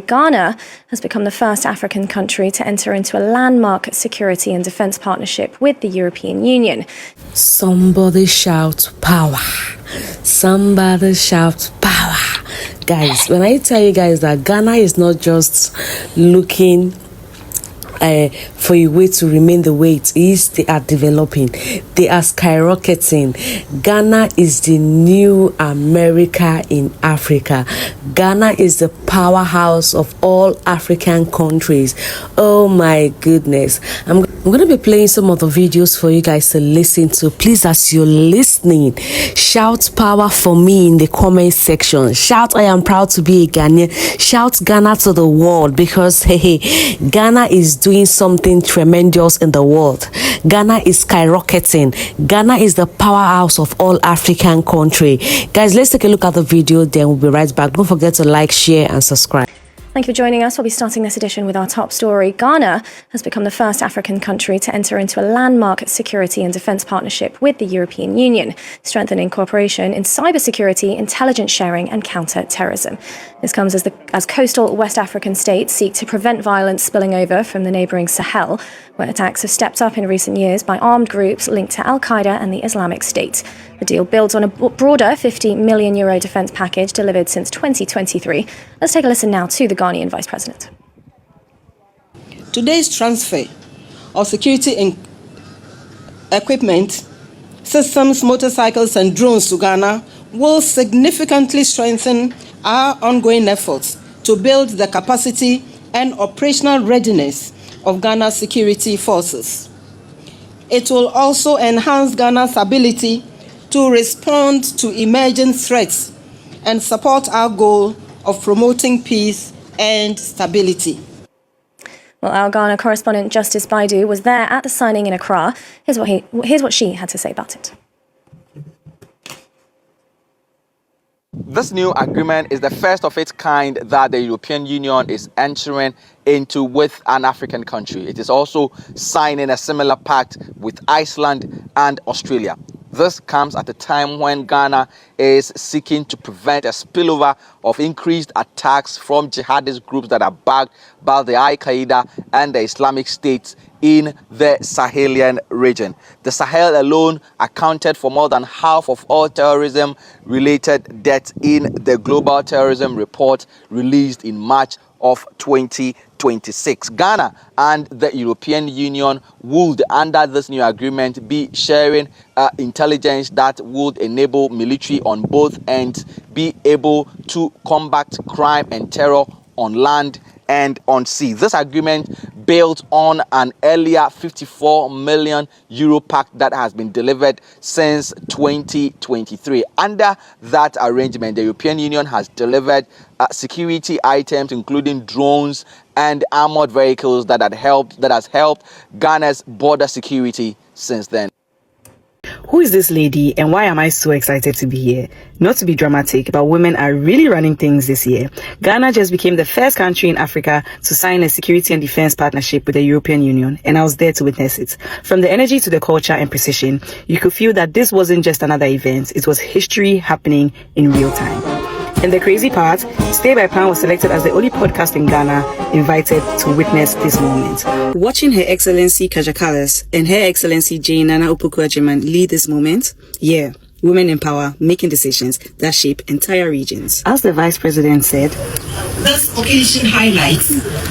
Ghana has become the first African country to enter into a landmark security and defence partnership with the European Union. Somebody shout power. Somebody shout power. Guys, when I tell you guys that Ghana is not just looking for a way to remain the way it is, they are developing, they are skyrocketing. Ghana is the new America in Africa. Ghana is the powerhouse of all African countries. Oh my goodness. I'm going to be playing some of the videos for you guys to listen to. Please, as you're listening, shout power for me in the comment section. Shout I am proud to be a Ghanaian. Shout Ghana to the world, because hey, Ghana is doing something tremendous in the world. Ghana is skyrocketing. Ghana is the powerhouse of all African country. Guys, let's take a look at the video, then we'll be right back. Don't forget to like, share and subscribe. Thank you for joining us. We'll be starting this edition with our top story. Ghana has become the first African country to enter into a landmark security and defence partnership with the European Union, strengthening cooperation in cybersecurity, intelligence sharing and counter-terrorism. This comes as coastal West African states seek to prevent violence spilling over from the neighbouring Sahel, where attacks have stepped up in recent years by armed groups linked to Al-Qaeda and the Islamic State. The deal builds on a broader €50 million defence package delivered since 2023. Let's take a listen now to the Ghanaian Vice President. Today's transfer of security equipment, systems, motorcycles and drones to Ghana will significantly strengthen our ongoing efforts to build the capacity and operational readiness of Ghana's security forces. It will also enhance Ghana's ability to respond to emerging threats and support our goal of promoting peace and stability. Well, our Ghana correspondent Justice Baidu was there at the signing in Accra. Here's what she had to say about it. This new agreement is the first of its kind that the European Union is entering into with an African country. It is also signing a similar pact with Iceland and Australia. This comes at a time when Ghana is seeking to prevent a spillover of increased attacks from jihadist groups that are backed by the Al-Qaeda and the Islamic State in the Sahelian region. The Sahel alone accounted for more than half of all terrorism-related deaths in the Global Terrorism Report released in March of 2026. Ghana and the European Union would, under this new agreement, be sharing intelligence that would enable military on both ends be able to combat crime and terror on land and on sea. This agreement built on an earlier €54 million pact that has been delivered since 2023. Under that arrangement, the European Union has delivered security items, including drones and armored vehicles that has helped Ghana's border security since then. Who is this lady and why am I so excited to be here? Not to be dramatic, but women are really running things this year. Ghana just became the first country in Africa to sign a security and defense partnership with the European Union, and I was there to witness it. From the energy to the culture and precision, you could feel that this wasn't just another event, it was history happening in real time. And the crazy part, Stay by Plan was selected as the only podcast in Ghana invited to witness this moment. Watching Her Excellency Kaja Kallas and Her Excellency Jane Nana Opoku-Agyeman lead this moment, yeah, women in power making decisions that shape entire regions. As the Vice President said, this occasion highlights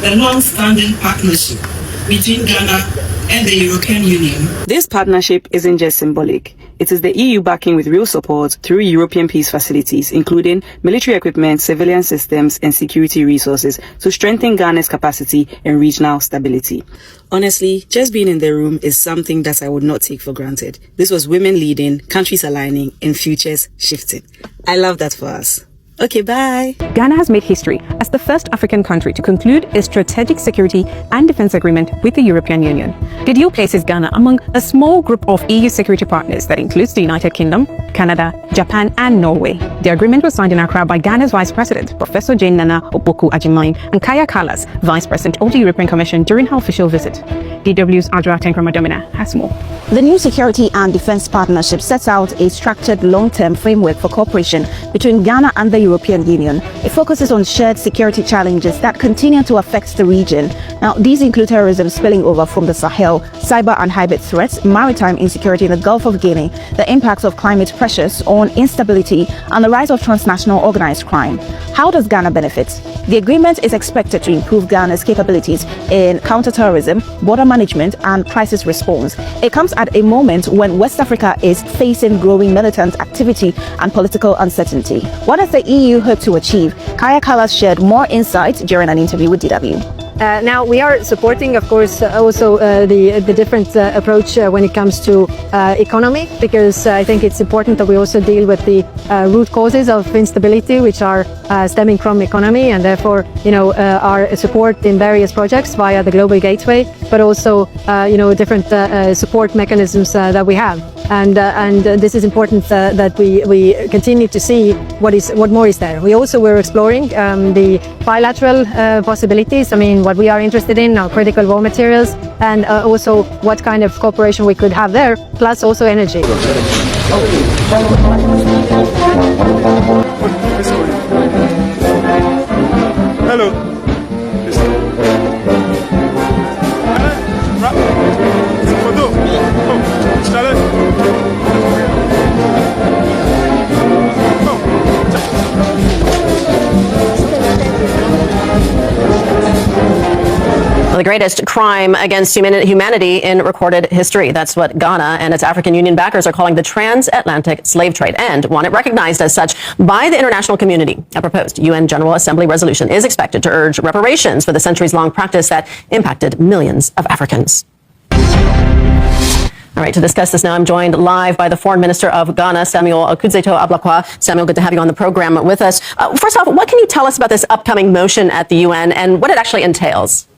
the long-standing partnership between Ghana and the European Union. This partnership isn't just symbolic. It is the EU backing with real support through European peace facilities, including military equipment, civilian systems, and security resources to strengthen Ghana's capacity and regional stability. Honestly, just being in the room is something that I would not take for granted. This was women leading, countries aligning, and futures shifting. I love that for us. Okay, bye. Ghana has made history as the first African country to conclude a strategic security and defense agreement with the European Union. The deal places Ghana among a small group of EU security partners that includes the United Kingdom, Canada, Japan, and Norway. The agreement was signed in Accra by Ghana's Vice President, Professor Jane Nana Opoku-Agyeman, and Kaja Kallas, Vice President of the European Commission during her official visit. DW's Adra Tenkrama-Domina has more. The new security and defense partnership sets out a structured long-term framework for cooperation between Ghana and the European Union. It focuses on shared security challenges that continue to affect the region. Now, these include terrorism spilling over from the Sahel, cyber and hybrid threats, maritime insecurity in the Gulf of Guinea, the impacts of climate pressures on instability, and the rise of transnational organized crime. How does Ghana benefit? The agreement is expected to improve Ghana's capabilities in counterterrorism, border management, and crisis response. It comes at a moment when West Africa is facing growing militant activity and political uncertainty. What does the EU hope to achieve? Kaya Kallas shared more insights during an interview with DW. Now, we are supporting, of course, also the different approach when it comes to economy, because I think it's important that we also deal with the root causes of instability, which are stemming from economy, and therefore, our support in various projects via the Global Gateway, but also, different support mechanisms that we have. And this is important that we continue to see what more is there. We also were exploring the bilateral possibilities. I mean, what we are interested in are critical raw materials, and also what kind of cooperation we could have there, plus also energy. Hello. The greatest crime against humanity in recorded history. That's what Ghana and its African Union backers are calling the transatlantic slave trade, and want it recognized as such by the international community. A proposed UN General Assembly resolution is expected to urge reparations for the centuries-long practice that impacted millions of Africans. All right, to discuss this now, I'm joined live by the Foreign Minister of Ghana, Samuel Okudzeto Ablakwa. Samuel, good to have you on the program with us. First off, what can you tell us about this upcoming motion at the UN and what it actually entails?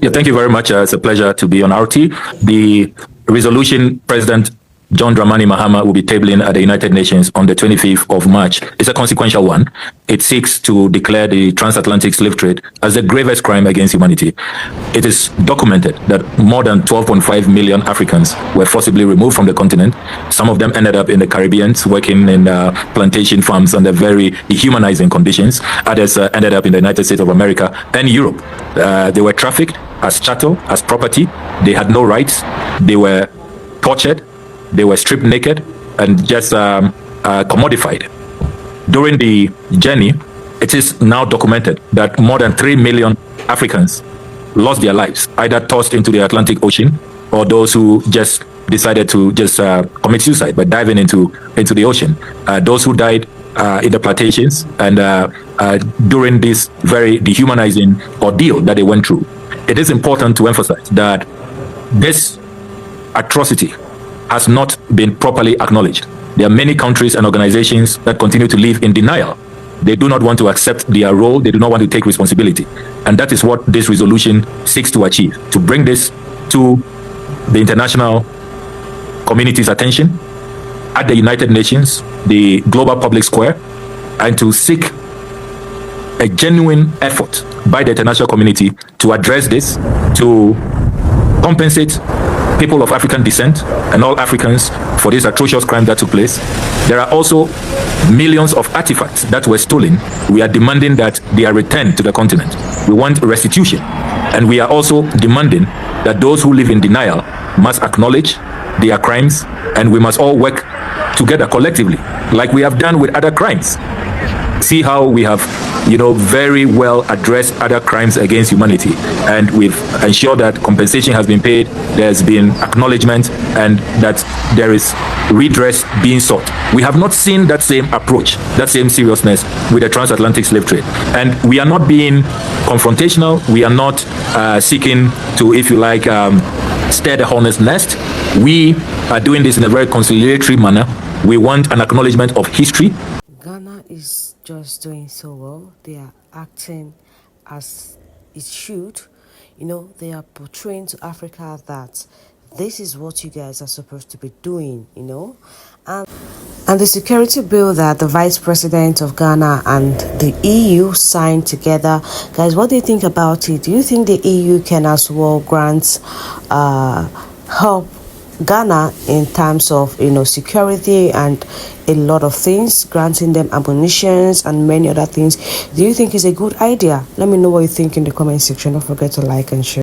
Yeah, thank you very much. It's a pleasure to be on RT. The resolution President John Dramani Mahama will be tabling at the United Nations on the 25th of March. It's a consequential one. It seeks to declare the transatlantic slave trade as the gravest crime against humanity. It is documented that more than 12.5 million Africans were forcibly removed from the continent. Some of them ended up in the Caribbean working in plantation farms under very dehumanizing conditions. Others ended up in the United States of America and Europe. They were trafficked as chattel, as property. They had no rights. They were tortured. They were stripped naked and just commodified. During the journey, it is now documented that more than 3 million Africans lost their lives, either tossed into the Atlantic Ocean or those who just decided to just commit suicide by diving into the ocean. Those who died in the plantations and during this very dehumanizing ordeal that they went through. It is important to emphasize that this atrocity has not been properly acknowledged. There are many countries and organizations that continue to live in denial. They do not want to accept their role. They do not want to take responsibility. And that is what this resolution seeks to achieve, to bring this to the international community's attention at the United Nations, the global public square, and to seek a genuine effort by the international community to address this, to compensate people of African descent and all Africans for this atrocious crime that took place. There are also millions of artifacts that were stolen. We are demanding that they are returned to the continent. We want restitution. And we are also demanding that those who live in denial must acknowledge their crimes, and we must all work together collectively, like we have done with other crimes. See how we have, very well addressed other crimes against humanity, and we've ensured that compensation has been paid, there's been acknowledgement, and that there is redress being sought. We have not seen that same approach, that same seriousness with the transatlantic slave trade. And we are not being confrontational. We are not seeking to, if you like, stir the hornet's nest. We are doing this in a very conciliatory manner. We want an acknowledgement of history. Ghana is just doing so well. They are acting as it should. They are portraying to Africa that this is what you guys are supposed to be doing, And the security bill that the Vice President of Ghana and the EU signed together, guys, what do you think about it? Do you think the EU can as well grant help Ghana in terms of, security and a lot of things, granting them ammunitions and many other things. Do you think it's a good idea? Let me know what you think in the comment section. Don't forget to like and share.